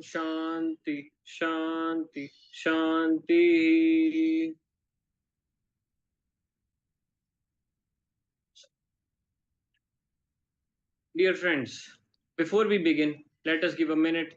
Shanti, Shanti, Shanti. Dear friends, before we begin, let us give a minute's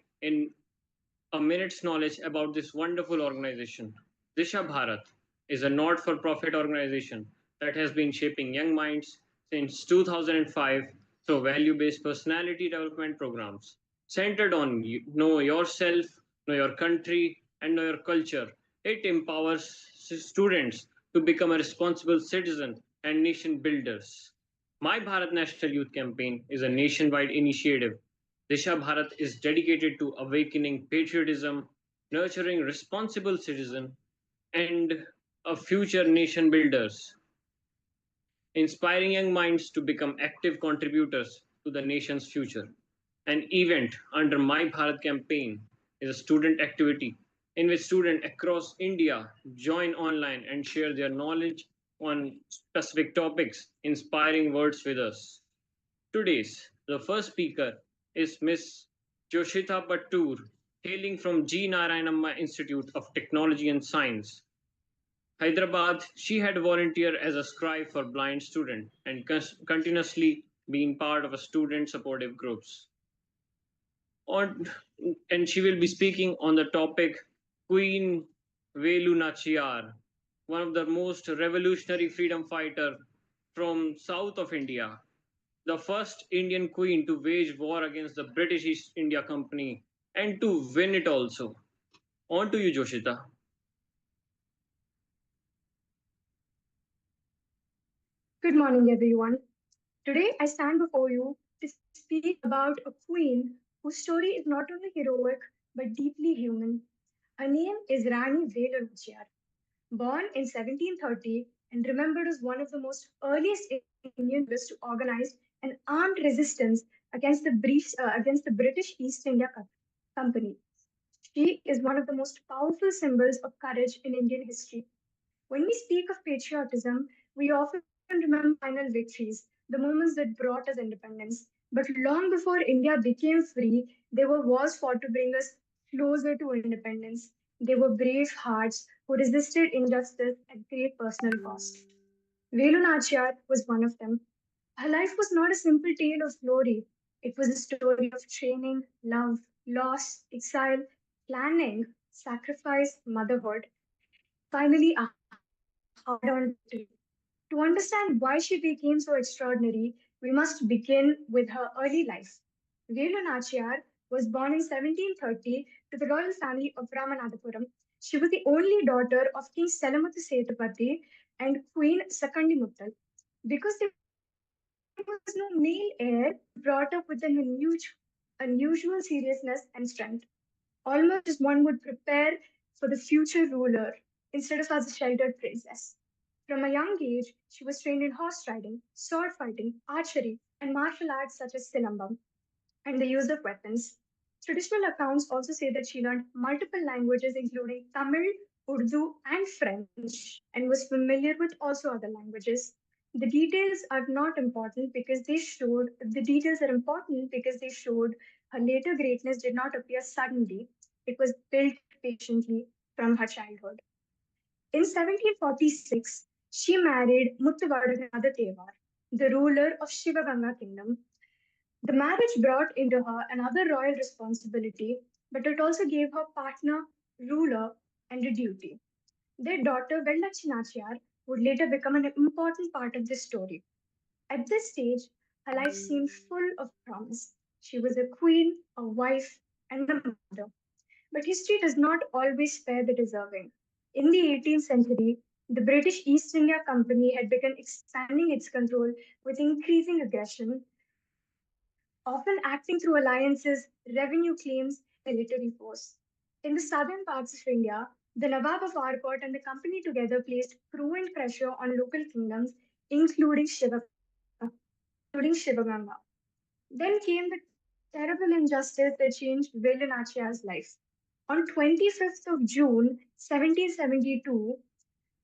knowledge about this wonderful organization. Disha Bharat is a not-for-profit organization that has been shaping young minds since 2005 through value-based personality development programs centered on know yourself, know your country, and know your culture. It empowers students to become a responsible citizen and nation builders. My Bharat National Youth Campaign is a nationwide initiative. Disha Bharat is dedicated to awakening patriotism, nurturing responsible citizens, and a future nation builders, inspiring young minds to become active contributors to the nation's future. An event under My Bharat campaign is a student activity in which students across India join online and share their knowledge on specific topics, inspiring words with us. Today's the first speaker is Miss Joshita Pattur, hailing from G. Narayanamma Institute of Technology and Science, Hyderabad. She had volunteered as a scribe for blind students and continuously been part of a student supportive groups. On, and she will be speaking on the topic Queen Velu Nachiyar, one of the most revolutionary freedom fighter from south of India, the first Indian queen to wage war against the British East India Company and to win it also. On to you, Joshita. Good morning, everyone. Today, I stand before you to speak about a queen whose story is not only heroic but deeply human. Her name is Rani Velu Nachiyar. Born in 1730 and remembered as one of the most earliest Indian rulers to organize an armed resistance against the British East India Company. She is one of the most powerful symbols of courage in Indian history. When we speak of patriotism, we often remember final victories, the moments that brought us independence. But long before India became free, there were wars fought to bring us closer to independence. They were brave hearts who resisted injustice at great personal cost. Velu Nachiyar was one of them. Her life was not a simple tale of glory. It was a story of training, love, loss, exile, planning, sacrifice, motherhood, and finally a hard-earned victory. To understand why she became so extraordinary, we must begin with her early life. Velu Nachiyar was born in 1730 to the royal family of Ramanathapuram. She was the only daughter of King Selamuthu Sethupathi and Queen Sakandimuttal. Because there was no male heir, she was brought up with an unusual seriousness and strength, almost as one would prepare for the future ruler instead of as a sheltered princess. From a young age, she was trained in horse riding, sword fighting, archery, and martial arts such as silambam and the use of weapons. Traditional accounts also say that she learned multiple languages, including Tamil, Urdu, and French, and was familiar with also other languages. The details are important because they showed her later greatness did not appear suddenly. It was built patiently from her childhood. In 1746, she married Muttuvadaganatha Tevar, the ruler of Shivaganga kingdom. The marriage brought into her another royal responsibility, but it also gave her partner, ruler, and a duty. Their daughter, Vellachi Nachiyar, would later become an important part of this story. At this stage, her life seemed full of promise. She was a queen, a wife, and a mother. But history does not always spare the deserving. In the 18th century, the British East India Company had begun expanding its control with increasing aggression, often acting through alliances, revenue claims, and military force. In the southern parts of India, the Nawab of Arcot and the company together placed growing pressure on local kingdoms, including including Shivaganga. Then came the terrible injustice that changed Velanachya's life. On 25th of June 1772,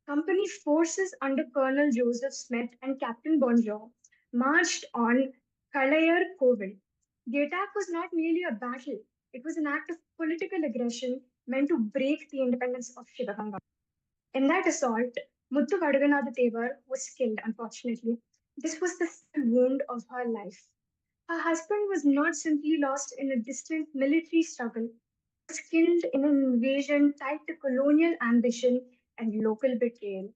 company forces under Colonel Joseph Smith and Captain Bonjour marched on Kalayar Kovil. The attack was not merely a battle, It was an act of political aggression meant to break the independence of Shivaganga. In that assault, Muthu Vadaganatha was killed, unfortunately. This was the single wound of her life. Her husband was not simply lost in a distant military struggle, he was killed in an invasion tied to colonial ambition and local betrayal.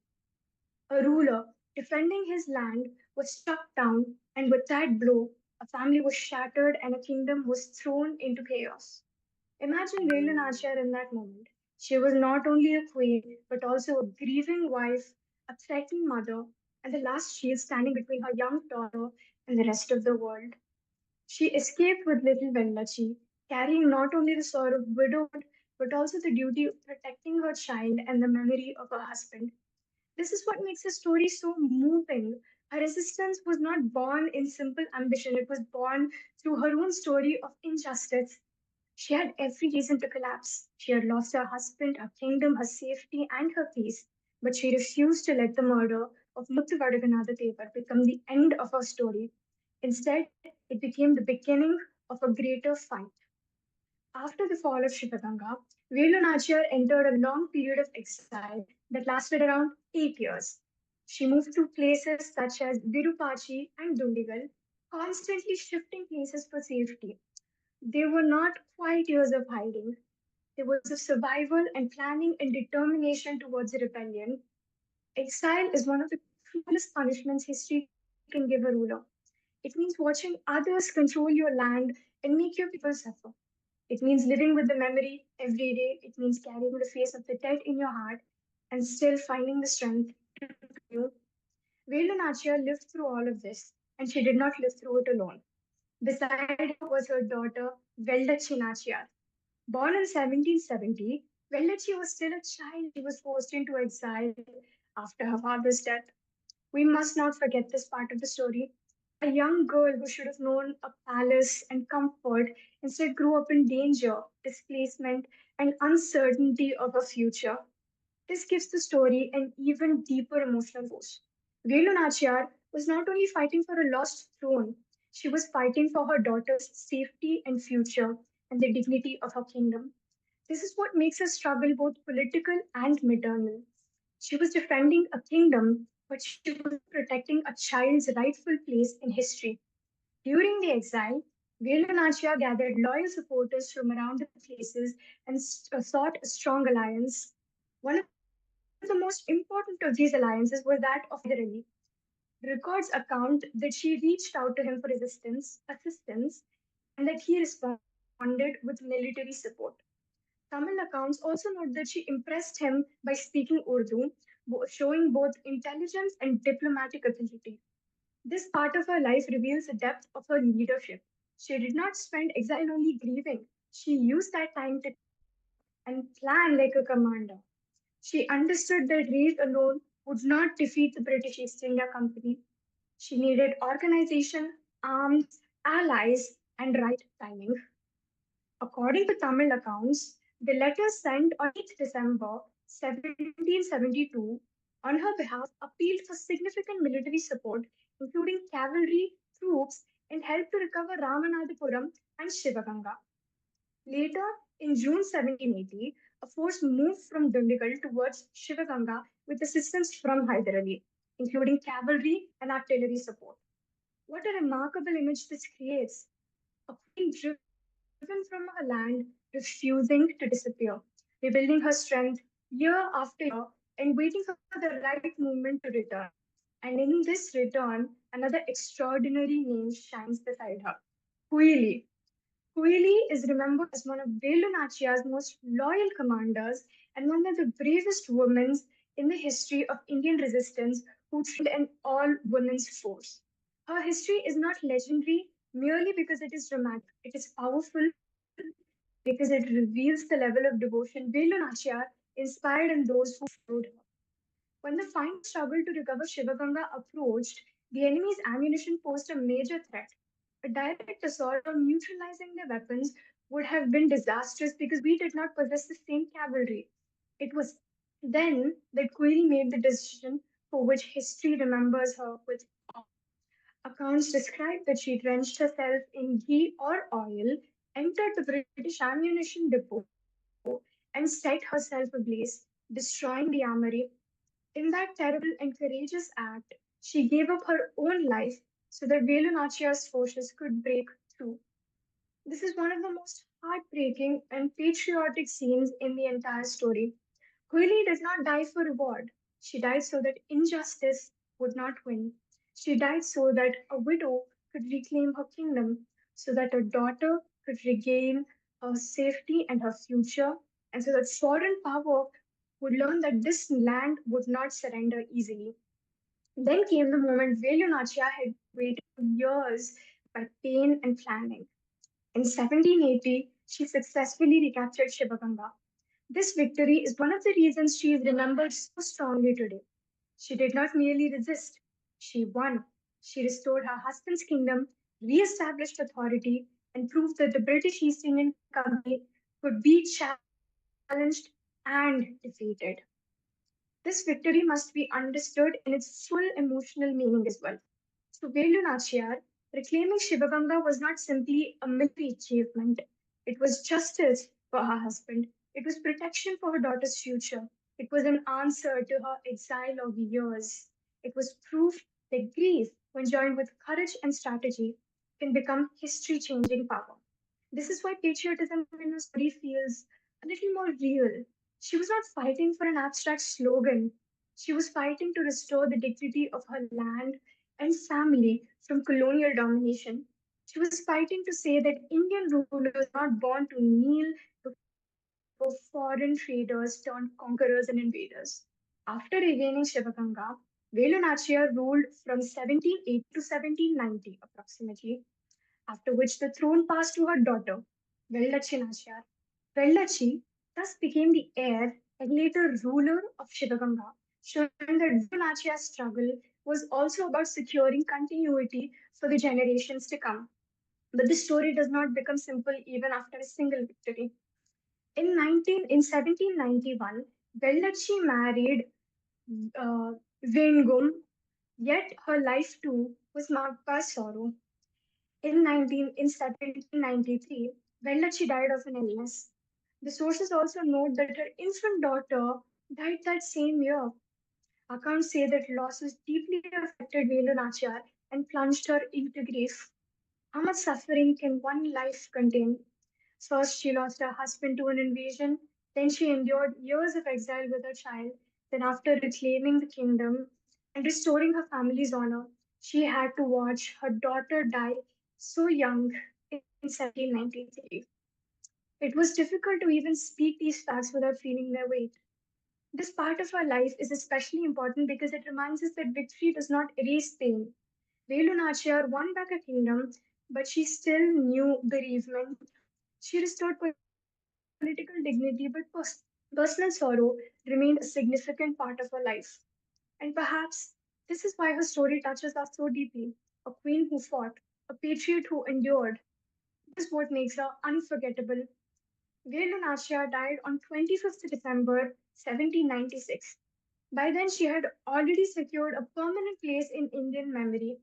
A ruler defending his land was struck down, and with that blow, a family was shattered and a kingdom was thrown into chaos. Imagine Velu Nachar in that moment. She was not only a queen, but also a grieving wife, a threatened mother, and the last shield standing between her young daughter and the rest of the world. She escaped with little Vellachi, carrying not only the sorrow of widowhood, but also the duty of protecting her child and the memory of her husband. This is what makes the story so moving. Her resistance was not born in simple ambition, it was born through her own story of injustice. She had every reason to collapse. She had lost her husband, her kingdom, her safety, and her peace. But she refused to let the murder of Muthu Vadaganatha Tevar become the end of her story. Instead, it became the beginning of a greater fight. After the fall of Shivaganga, Velu Nachiyar entered a long period of exile that lasted around 8 years. She moved to places such as Virupachi and Dundigal, constantly shifting places for safety. They were not quite years of hiding. They was of survival and planning and determination towards a rebellion. Exile is one of the cruelest punishments history can give a ruler. It means watching others control your land and make your people suffer. It means living with the memory every day. It means carrying the face of the dead in your heart and still finding the strength to continue. Velu Nachiyar lived through all of this, and she did not live through it alone. Beside her was her daughter, Vellachi Nachiyar. Born in 1770, Vellachi was still a child. She was forced into exile after her father's death. We must not forget this part of the story. A young girl who should have known a palace and comfort instead grew up in danger, displacement, and uncertainty of her future. This gives the story an even deeper emotional force. Velu Nachiyar was not only fighting for a lost throne, she was fighting for her daughter's safety and future and the dignity of her kingdom. This is what makes her struggle both political and maternal. She was defending a kingdom, but she was also protecting a child's rightful place in history. During the exile, Velu Nachiyar gathered loyal supporters from around the places and sought a strong alliance. One of the most important of these alliances was that of Hyder Ali. Records account that she reached out to him for assistance, and that he responded with military support. Tamil accounts also note that she impressed him by speaking Urdu, showing both intelligence and diplomatic ability. This part of her life reveals the depth of her leadership. She did not spend exile only grieving. She used that time to and plan like a commander. She understood that rage alone would not defeat the British East India Company. She needed organization, arms, allies, and right timing. According to Tamil accounts, the letter sent on 8th December 1772 on her behalf appealed for significant military support, including cavalry, troops, and help to recover Ramanathapuram and Shivaganga. Later, in June 1780, a force moved from Dundigal towards Shivaganga with assistance from Hyder Ali, including cavalry and artillery support. What a remarkable image this creates! A queen driven from her land, refusing to disappear, rebuilding her strength year after year, and waiting for the right moment to return. And in this return, another extraordinary name shines beside her, Huili. Huili is remembered as one of Velu Nachia's most loyal commanders and one of the bravest women in the history of Indian resistance who trained an all women's force. Her history is not legendary merely because it is dramatic. It is powerful because it reveals the level of devotion Velu Nachiyar inspired in those who followed her. When the final struggle to recover Shivaganga approached, the enemy's ammunition posed a major threat. A direct assault or neutralizing their weapons would have been disastrous because we did not possess the same cavalry. It was then that Query made the decision for which history remembers her with awe. Accounts describe that she drenched herself in ghee or oil entered the British ammunition depot and set herself ablaze, destroying the armory. In that terrible and courageous act, she gave up her own life so that Velu Nachiar's forces could break through. This is one of the most heartbreaking and patriotic scenes in the entire story. Quilly does not die for reward. She died so that injustice would not win. She died so that a widow could reclaim her kingdom, so that her daughter could regain her safety and her future, and so that foreign power would learn that this land would not surrender easily. Then came the moment Velu Nachia had waited for years by pain and planning. In 1780, she successfully recaptured Shivaganga. This victory is one of the reasons she is remembered so strongly today. She did not merely resist, she won. She restored her husband's kingdom, re established authority, and proved that the British East Indian Company could be challenged and defeated. This victory must be understood in its full emotional meaning as well. To Velu Nachiyar, reclaiming Shivaganga was not simply a military achievement. It was justice for her husband. It was protection for her daughter's future. It was an answer to her exile of years. It was proof that grief, when joined with courage and strategy, can become history changing power. This is why patriotism in her story feels a little more real. She was not fighting for an abstract slogan. She was fighting to restore the dignity of her land and family from colonial domination. She was fighting to say that Indian rulers were not born to kneel before foreign traders turned conquerors and invaders. After regaining Shivaganga, Velu Nachiyar ruled from 1780 to 1790 approximately, after which the throne passed to her daughter, Vellachi Nachiyar. Vellachi thus became the heir and later ruler of Shivaganga, showing that Velu Nachiyar's struggle was also about securing continuity for the generations to come. But the story does not become simple even after a single victory. In 1791, Vellachi married Vengum, yet her life too was marked by sorrow. In 1793, Vellachi died of an illness. The sources also note that her infant daughter died that same year. Accounts say that losses deeply affected Velu Nachiyar and plunged her into grief. How much suffering can one life contain? First, she lost her husband to an invasion, then, she endured years of exile with her child. Then, after reclaiming the kingdom and restoring her family's honor, she had to watch her daughter die so young in 1793. It was difficult to even speak these facts without feeling their weight. This part of our life is especially important because it reminds us that victory does not erase pain. Velu Nachiyar won back a kingdom, but she still knew bereavement. She restored political dignity, but personal sorrow remained a significant part of her life. And perhaps this is why her story touches us so deeply. A queen who fought, a patriot who endured. This is what makes her unforgettable. Velu Nachiyar died on 25th December 1796. By then, she had already secured a permanent place in Indian memory.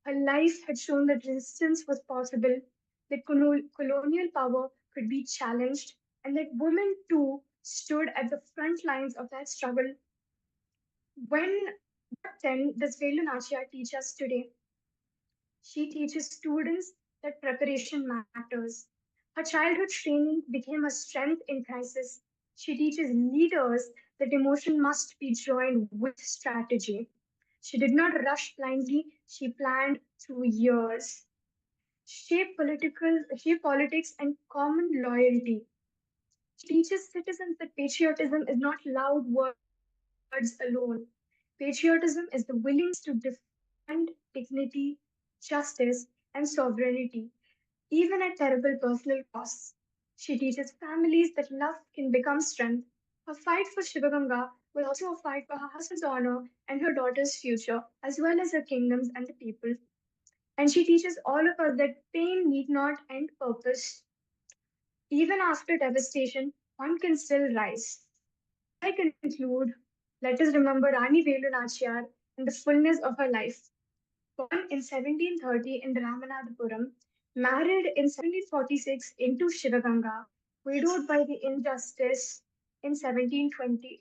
Her life had shown that resistance was possible, that colonial power could be challenged, and that women too stood at the front lines of that struggle. When what then does Velu Nachiyar teach us today? She teaches students that preparation matters. Her childhood training became a strength in crisis. She teaches leaders that emotion must be joined with strategy. She did not rush blindly, she planned through years. Shape politics and common loyalty. She teaches citizens that patriotism is not loud words alone. Patriotism is the willingness to defend dignity, justice, and sovereignty, even at terrible personal costs. She teaches families that love can become strength. Her fight for Shivaganga was also a fight for her husband's honor and her daughter's future, as well as her kingdoms and the people. And she teaches all of us that pain need not end purpose. Even after devastation, one can still rise. As I conclude, let us remember Rani Velu Nachiyar in the fullness of her life. Born in 1730 in Ramanathapuram, Married in 1746 into Shivaganga, widowed by the injustice in 1720,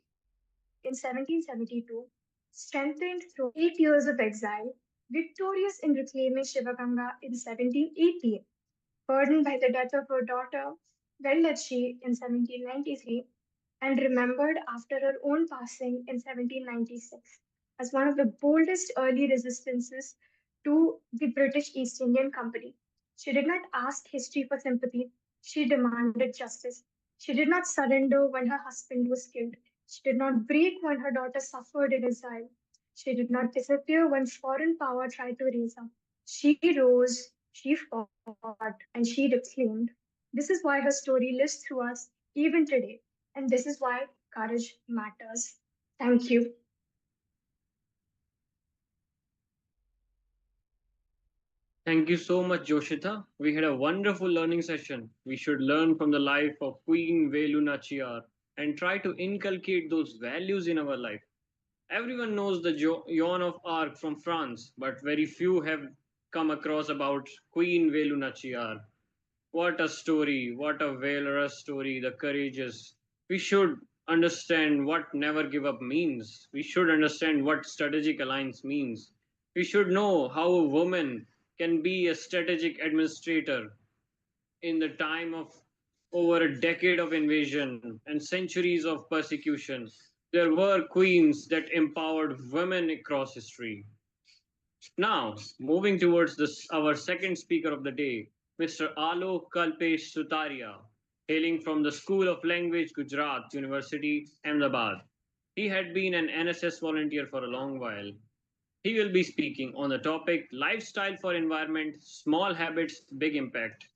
in 1772, strengthened through 8 years of exile, victorious in reclaiming Shivaganga in 1780, burdened by the death of her daughter Vellachi in 1793, and remembered after her own passing in 1796 as one of the boldest early resistances to the British East Indian Company. She did not ask history for sympathy, she demanded justice. She did not surrender when her husband was killed. She did not break when her daughter suffered in exile. She did not disappear when foreign power tried to raise her. She rose, she fought, and she reclaimed. This is why her story lives through us even today. And this is why courage matters. Thank you. Thank you so much, Joshita. We had a wonderful learning session. We should learn from the life of Queen Velu Nachiyar and try to inculcate those values in our life. Everyone knows the Joan of Arc from France, but very few have come across about Queen Velu Nachiyar. What a story, what a valorous story, the courageous. We should understand what never give up means. We should understand what strategic alliance means. We should know how a woman can be a strategic administrator in the time of over a decade of invasion and centuries of persecution. There were queens that empowered women across history. Now, moving towards our second speaker of the day, Mr. Alok Kalpesh Sutaria, hailing from the School of Language, Gujarat University, Ahmedabad. He had been an NSS volunteer for a long while. He will be speaking on the topic Lifestyle for Environment, Small Habits, Big Impact.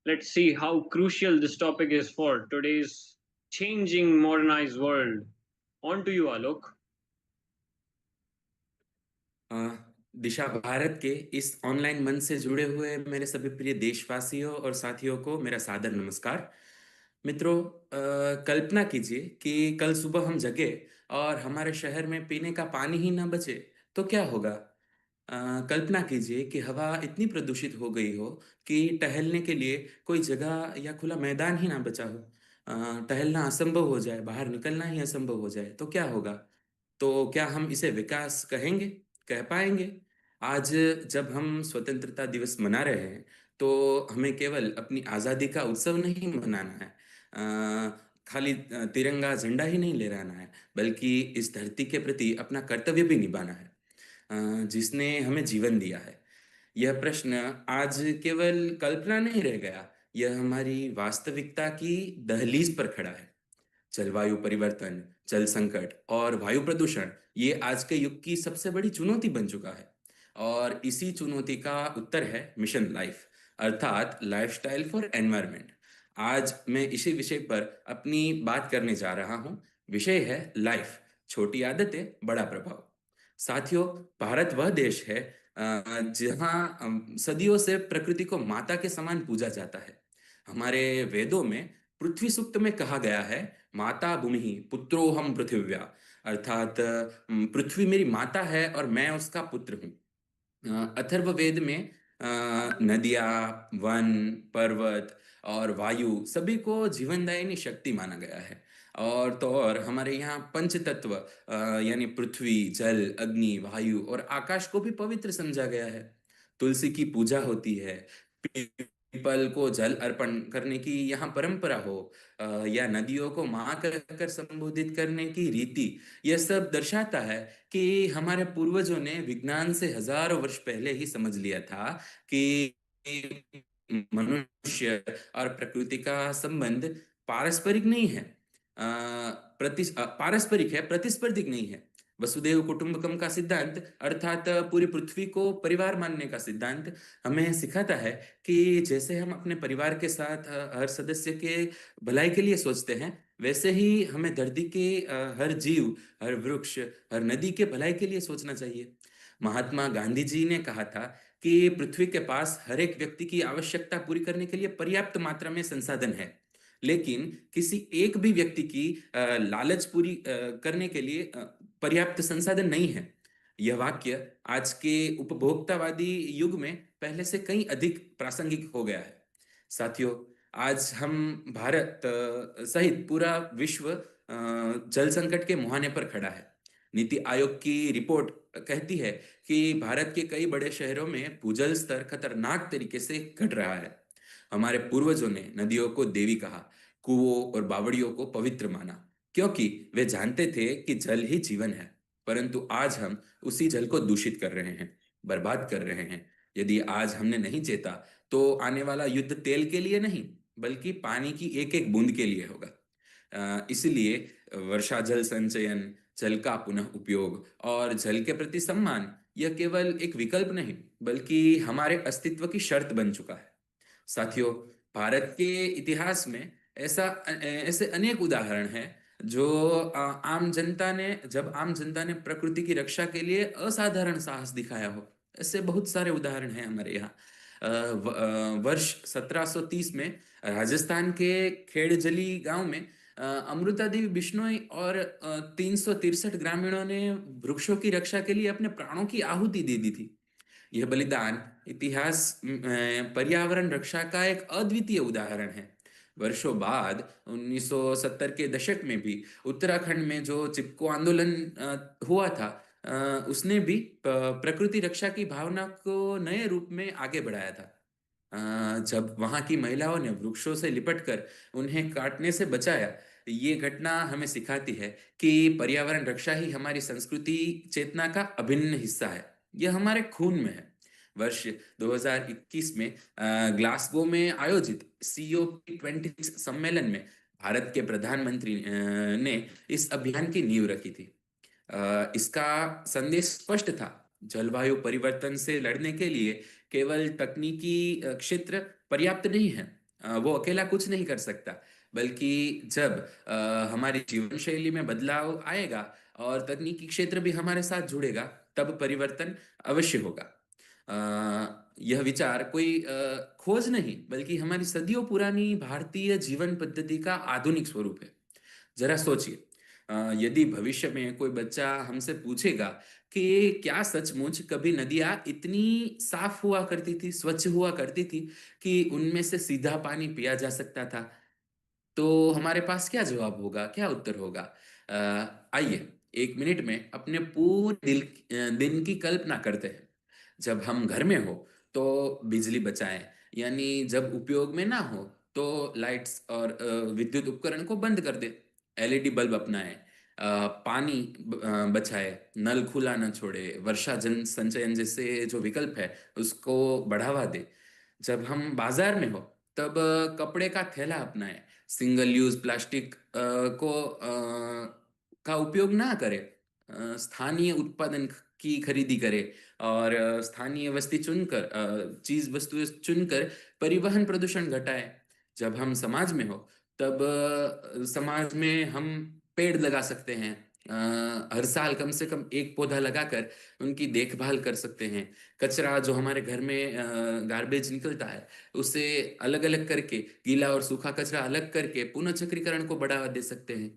Let's see how crucial this topic is for today's changing modernized world. On to you, Alok. अ, दिशा भारत के इस online मंच से जुड़े हुए मेरे सभी प्रिय देशवासियों और साथियों को मेरा सादर नमस्कार। मित्रों, कल्पना कीजिए कि कल सुबह हम जगे और हमारे शहर में पीने का पानी ही न बचे तो क्या होगा। कल्पना कीजिए कि हवा इतनी प्रदूषित हो गई हो कि टहलने के लिए कोई जगह या खुला मैदान ही ना बचा हो। टहलना असंभव हो जाए, बाहर निकलना ही असंभव हो जाए तो क्या होगा। तो क्या हम इसे विकास कहेंगे, कह पाएंगे। आज जब हम स्वतंत्रता दिवस मना रहे हैं तो हमें केवल अपनी आज़ादी का उत्सव नहीं मनाना है, खाली तिरंगा झंडा ही नहीं लहराना है, बल्कि इस धरती के प्रति अपना कर्तव्य भी निभाना है, जिसने हमें जीवन दिया है। यह प्रश्न आज केवल कल्पना नहीं रह गया, यह हमारी वास्तविकता की दहलीज पर खड़ा है। जलवायु परिवर्तन, जल संकट और वायु प्रदूषण ये आज के युग की सबसे बड़ी चुनौती बन चुका है। और इसी चुनौती का उत्तर है मिशन लाइफ, अर्थात लाइफस्टाइल फॉर एनवायरनमेंट। आज मैं इसी विषय पर अपनी बात करने जा रहा हूँ। विषय है लाइफ, छोटी आदतें बड़ा प्रभाव। साथियों, भारत वह देश है जहाँ सदियों से प्रकृति को माता के समान पूजा जाता है। हमारे वेदों में पृथ्वी सूक्त में कहा गया है, माता भूमि पुत्रो हम पृथिव्या, अर्थात पृथ्वी मेरी माता है और मैं उसका पुत्र हूँ। अथर्ववेद में नदियाँ, वन, पर्वत और वायु सभी को जीवनदायिनी शक्ति माना गया है। और तो और हमारे यहाँ पंच तत्व यानी पृथ्वी, जल, अग्नि, वायु और आकाश को भी पवित्र समझा गया है। तुलसी की पूजा होती है, पीपल को जल अर्पण करने की यहाँ परंपरा हो, या नदियों को माँ कहकर संबोधित करने की रीति, यह सब दर्शाता है कि हमारे पूर्वजों ने विज्ञान से हजारों वर्ष पहले ही समझ लिया था कि मनुष्य और प्रकृति का संबंध पारस्परिक नहीं है, पारस्परिक है, प्रतिस्पर्धिक नहीं है। वसुदेव कुटुंबकम का सिद्धांत अर्थात पूरी पृथ्वी को परिवार मानने का सिद्धांत हमें सिखाता है कि जैसे हम अपने परिवार के साथ हर सदस्य के भलाई के लिए सोचते हैं, वैसे ही हमें धरती के हर जीव, हर वृक्ष, हर नदी के भलाई के लिए सोचना चाहिए। महात्मा गांधी जी ने कहा था कि पृथ्वी के पास हर एक व्यक्ति की आवश्यकता पूरी करने के लिए पर्याप्त मात्रा में संसाधन है, लेकिन किसी एक भी व्यक्ति की लालच पूरी करने के लिए पर्याप्त संसाधन नहीं है। यह वाक्य आज के उपभोक्तावादी युग में पहले से कहीं अधिक प्रासंगिक हो गया है। साथियों, आज हम भारत सहित पूरा विश्व जल संकट के मुहाने पर खड़ा है। नीति आयोग की रिपोर्ट कहती है कि भारत के कई बड़े शहरों में भूजल स्तर खतरनाक तरीके से घट रहा है। हमारे पूर्वजों ने नदियों को देवी कहा, कुओं और बावड़ियों को पवित्र माना, क्योंकि वे जानते थे कि जल ही जीवन है। परंतु आज हम उसी जल को दूषित कर रहे हैं, बर्बाद कर रहे हैं। यदि आज हमने नहीं चेता तो आने वाला युद्ध तेल के लिए नहीं, बल्कि पानी की एक एक बूंद के लिए होगा। इसलिए वर्षा जल संचयन, जल का पुनः उपयोग और जल के प्रति सम्मान यह केवल एक विकल्प नहीं, बल्कि हमारे अस्तित्व की शर्त बन चुका है। साथियों, भारत के इतिहास में ऐसे अनेक उदाहरण हैं जो आम जनता ने प्रकृति की रक्षा के लिए असाधारण साहस दिखाया हो। ऐसे बहुत सारे उदाहरण हैं हमारे यहाँ। वर्ष 1730 में राजस्थान के खेड़जली गांव में अमृता देवी बिश्नोई और 363 ग्रामीणों ने वृक्षों की रक्षा के लिए अपने प्राणों की आहुति दे दी थी। यह बलिदान इतिहास पर्यावरण रक्षा का एक अद्वितीय उदाहरण है। वर्षों बाद 1970 के दशक में भी उत्तराखंड में जो चिपको आंदोलन हुआ था, उसने भी प्रकृति रक्षा की भावना को नए रूप में आगे बढ़ाया था। जब वहां की महिलाओं ने वृक्षों से लिपटकर उन्हें काटने से बचाया, ये घटना हमें सिखाती है कि पर्यावरण रक्षा ही हमारी संस्कृति चेतना का अभिन्न हिस्सा है। यह हमारे खून में है। वर्ष 2021 में ग्लासगो में आयोजित COP26 सम्मेलन में भारत के प्रधानमंत्री ने इस अभियान की नींव रखी थी। इसका संदेश स्पष्ट था, जलवायु परिवर्तन से लड़ने के लिए केवल तकनीकी क्षेत्र पर्याप्त नहीं है। वो अकेला कुछ नहीं कर सकता, बल्कि जब हमारी जीवन शैली में बदलाव आएगा और तकनीकी क्षेत्र भी हमारे साथ जुड़ेगा, तब परिवर्तन अवश्य होगा। यह विचार कोई खोज नहीं, बल्कि हमारी सदियों पुरानी भारतीय जीवन पद्धति का आधुनिक स्वरूप है। जरा सोचिए, यदि भविष्य में कोई बच्चा हमसे पूछेगा कि क्या सचमुच कभी नदियां इतनी साफ हुआ करती थी, स्वच्छ हुआ करती थी कि उनमें से सीधा पानी पिया जा सकता था, तो हमारे पास क्या जवाब होगा, क्या उत्तर होगा? आइए एक मिनट में अपने पूरे दिन की कल्पना करते हैं। जब हम घर में हो तो बिजली बचाएं, यानी जब उपयोग में ना हो तो लाइट्स और विद्युत उपकरण को बंद कर दे। LED बल्ब अपनाएं, पानी बचाए, नल खुला न छोड़े, वर्षा जल संचयन जैसे जो विकल्प है उसको बढ़ावा दे। जब हम बाजार में हो तब कपड़े का थैला अपनाएं, सिंगल यूज प्लास्टिक का उपयोग ना करें, स्थानीय उत्पादन की खरीदी करें और स्थानीय चीज वस्तुएं चुनकर परिवहन प्रदूषण घटाएं। जब हम समाज में हो तब समाज में हम पेड़ लगा सकते हैं। हर साल कम से कम एक पौधा लगाकर उनकी देखभाल कर सकते हैं। कचरा जो हमारे घर में गार्बेज निकलता है, उसे अलग अलग करके, गीला और सूखा कचरा अलग करके पुनः चक्रीकरण को बढ़ावा दे सकते हैं।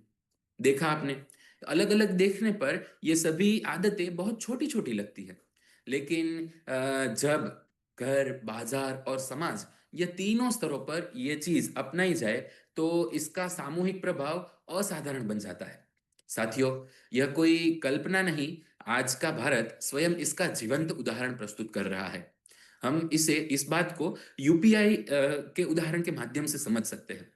देखा आपने, अलग अलग देखने पर ये सभी आदतें बहुत छोटी छोटी लगती है, लेकिन जब घर, बाजार और समाज, ये तीनों स्तरों पर ये चीज अपनाई जाए तो इसका सामूहिक प्रभाव असाधारण बन जाता है। साथियों, यह कोई कल्पना नहीं, आज का भारत स्वयं इसका जीवंत उदाहरण प्रस्तुत कर रहा है। हम इस बात को UPI के उदाहरण के माध्यम से समझ सकते हैं।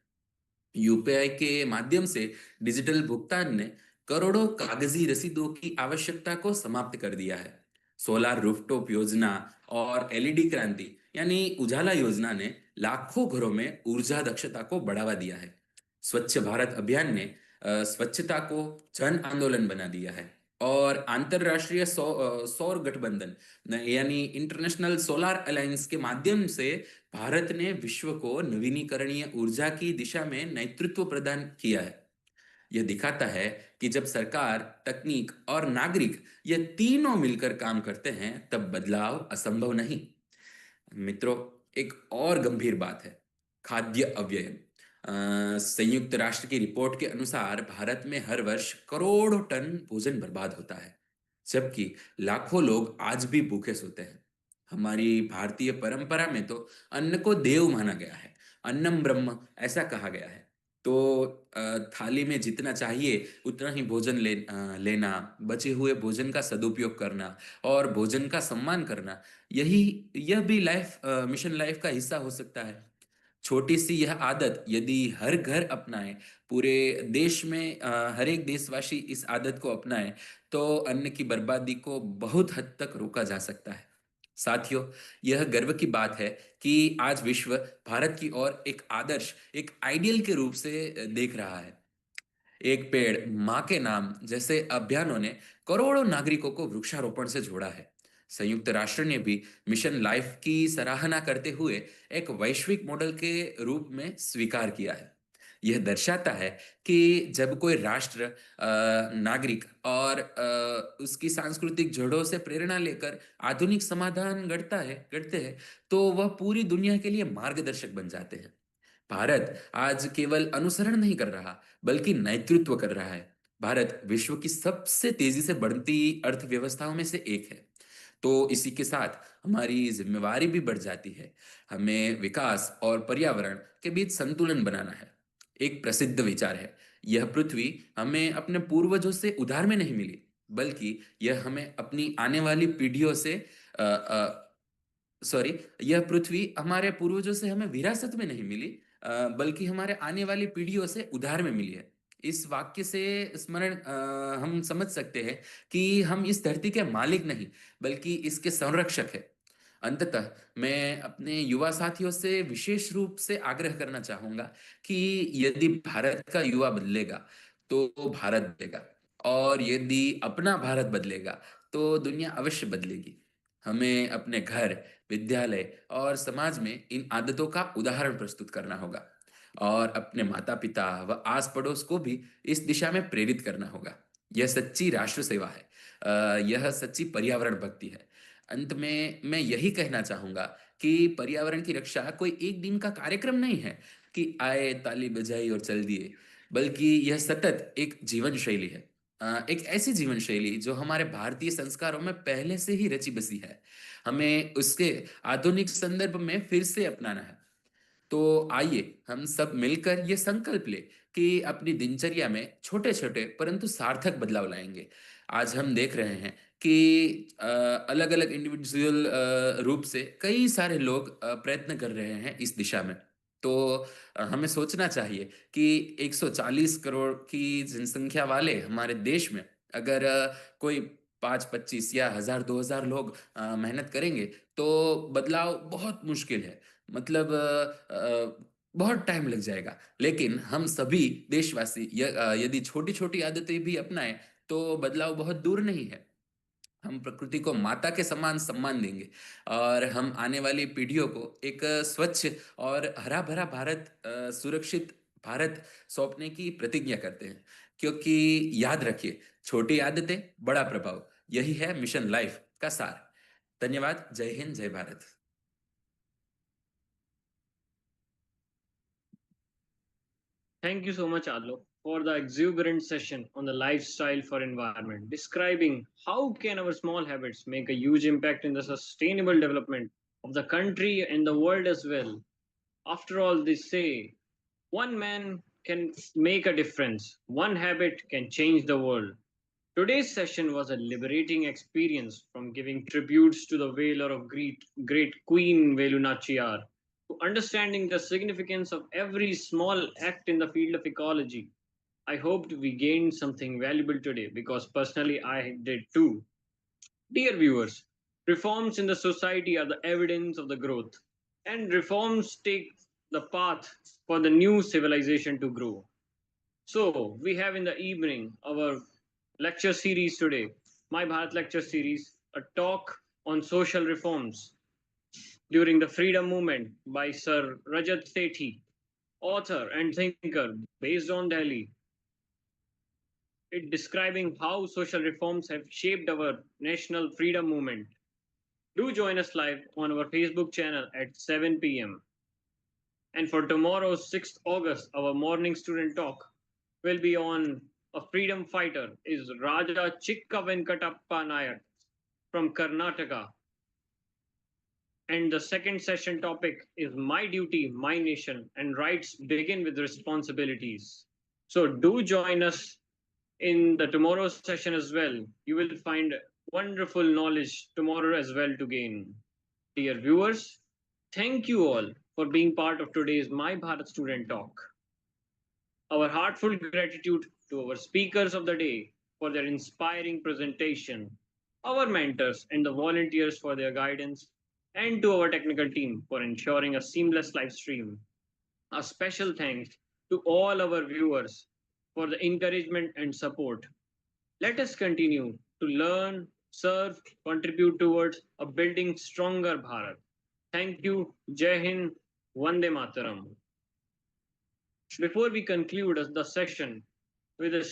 UPI के माध्यम से डिजिटल भुगतान ने करोड़ों कागजी रसीदों की आवश्यकता को समाप्त कर दिया है। सोलार रूफटॉप योजना और LED क्रांति यानी उजाला योजना ने लाखों घरों में ऊर्जा दक्षता को बढ़ावा दिया है। स्वच्छ भारत अभियान ने स्वच्छता को जन आंदोलन बना दिया है और अंतरराष्ट्रीय सौर गठबंधन यानी इंटरनेशनल सोलार अलायंस के माध्यम से भारत ने विश्व को नवीनीकरणीय ऊर्जा की दिशा में नेतृत्व प्रदान किया है। यह दिखाता है कि जब सरकार, तकनीक और नागरिक ये तीनों मिलकर काम करते हैं तब बदलाव असंभव नहीं। मित्रों, एक और गंभीर बात है, खाद्य अव्यय। संयुक्त राष्ट्र की रिपोर्ट के अनुसार भारत में हर वर्ष करोड़ों टन भोजन बर्बाद होता है, जबकि लाखों लोग आज भी भूखे सोते हैं। हमारी भारतीय परंपरा में तो अन्न को देव माना गया है, अन्नम ब्रह्म ऐसा कहा गया है। तो थाली में जितना चाहिए उतना ही भोजन लेना, बचे हुए भोजन का सदुपयोग करना और भोजन का सम्मान करना, यही यह भी मिशन लाइफ का हिस्सा हो सकता है। छोटी सी यह आदत यदि हर घर अपनाए, पूरे देश में हर एक देशवासी इस आदत को अपनाए, तो अन्न की बर्बादी को बहुत हद तक रोका जा सकता है। साथियों, यह गर्व की बात है कि आज विश्व भारत की ओर एक आदर्श, एक आइडियल के रूप से देख रहा है। एक पेड़ माँ के नाम जैसे अभियानों ने करोड़ों नागरिकों को वृक्षारोपण से जोड़ा है। संयुक्त राष्ट्र ने भी मिशन लाइफ की सराहना करते हुए एक वैश्विक मॉडल के रूप में स्वीकार किया है। यह दर्शाता है कि जब कोई राष्ट्र, नागरिक और उसकी सांस्कृतिक जड़ों से प्रेरणा लेकर आधुनिक समाधान गढ़ते हैं, तो वह पूरी दुनिया के लिए मार्गदर्शक बन जाते हैं। भारत आज केवल अनुसरण नहीं कर रहा, बल्कि नेतृत्व कर रहा है। भारत विश्व की सबसे तेजी से बढ़ती अर्थव्यवस्थाओं में से एक है। तो इसी के साथ हमारी जिम्मेवारी भी बढ़ जाती है। हमें विकास और पर्यावरण के बीच संतुलन बनाना है। एक प्रसिद्ध विचार है, यह पृथ्वी हमें अपने पूर्वजों से उधार में नहीं मिली, बल्कि यह हमें अपनी आने वाली पीढ़ियों से सॉरी यह पृथ्वी हमारे पूर्वजों से हमें विरासत में नहीं मिली, बल्कि हमारे आने वाली पीढ़ियों से उधार में मिली है। इस वाक्य से स्मरण हम समझ सकते हैं कि हम इस धरती के मालिक नहीं, बल्कि इसके संरक्षक है। अंततः मैं अपने युवा साथियों से विशेष रूप से आग्रह करना चाहूंगा कि यदि भारत का युवा बदलेगा, तो भारत बदलेगा, और यदि अपना भारत बदलेगा, तो दुनिया अवश्य बदलेगी। हमें अपने घर, विद्यालय और समाज में इन आदतों का उदाहरण प्रस्तुत करना होगा, और अपने माता पिता व आस पड़ोस को भी इस दिशा में प्रेरित करना होगा। यह सच्ची राष्ट्र सेवा है, यह सच्ची पर्यावरण भक्ति है। अंत में मैं यही कहना चाहूंगा कि पर्यावरण की रक्षा कोई एक दिन का कार्यक्रम नहीं है कि आए, ताली बजाई और चल दिए, बल्कि यह सतत एक जीवन शैली है। एक ऐसी जीवन शैली जो हमारे भारतीय संस्कारों में पहले से ही रची बसी है। हमें उसके आधुनिक संदर्भ में फिर से अपनाना है। तो आइए हम सब मिलकर ये संकल्प ले कि अपनी दिनचर्या में छोटे छोटे परंतु सार्थक बदलाव लाएंगे। आज हम देख रहे हैं कि अलग अलग इंडिविजुअल रूप से कई सारे लोग प्रयत्न कर रहे हैं इस दिशा में। तो हमें सोचना चाहिए कि 140 करोड़ की जनसंख्या वाले हमारे देश में अगर कोई 5-25 या 1000-2000 लोग मेहनत करेंगे, तो बदलाव बहुत मुश्किल है। मतलब बहुत टाइम लग जाएगा। लेकिन हम सभी देशवासी यदि छोटी छोटी आदतें भी अपनाएं, तो बदलाव बहुत दूर नहीं है। हम प्रकृति को माता के समान सम्मान देंगे, और हम आने वाली पीढ़ियों को एक स्वच्छ और हरा भरा भारत, सुरक्षित भारत सौंपने की प्रतिज्ञा करते हैं। क्योंकि याद रखिए, छोटी आदतें, बड़ा प्रभाव, यही है मिशन लाइफ का सार। धन्यवाद। जय हिंद, जय Bharat. Thank you so much, Adlo, for the exuberant session on the lifestyle for environment, describing how can our small habits make a huge impact in the sustainable development of the country and the world as well. After all, they say one man can make a difference, one habit can change the world. Today's session was a liberating experience, from giving tributes to the valor of great Queen Velu Nachiyar to understanding the significance of every small act in the field of ecology. I hoped we gained something valuable today, because personally I did too. Dear viewers, reforms in the society are the evidence of the growth, and reforms take the path for the new civilization to grow. So, we have in the evening our lecture series today, My Bharat lecture series, a talk on social reforms during the freedom movement by Sir Rajat Sethi, author and thinker based on Delhi. It describing how social reforms have shaped our national freedom movement. Do join us live on our Facebook channel at 7 p.m. And for tomorrow's 6th August, our morning student talk will be on a freedom fighter is Raja Chikka Venkatappa Nayak from Karnataka. And the second session topic is My Duty, My Nation, and Rights Begin with Responsibilities. So do join us in the tomorrow's session as well. You will find wonderful knowledge tomorrow as well to gain. Dear viewers, thank you all for being part of today's My Bharat Student Talk. Our heartfelt gratitude to our speakers of the day for their inspiring presentation, our mentors and the volunteers for their guidance, and to our technical team for ensuring a seamless live stream. A special thanks to all our viewers for the encouragement and support. Let us continue to learn, serve, contribute towards a building stronger Bharat. Thank you. Jai Hind. Vande Mataram. Before we conclude the session with a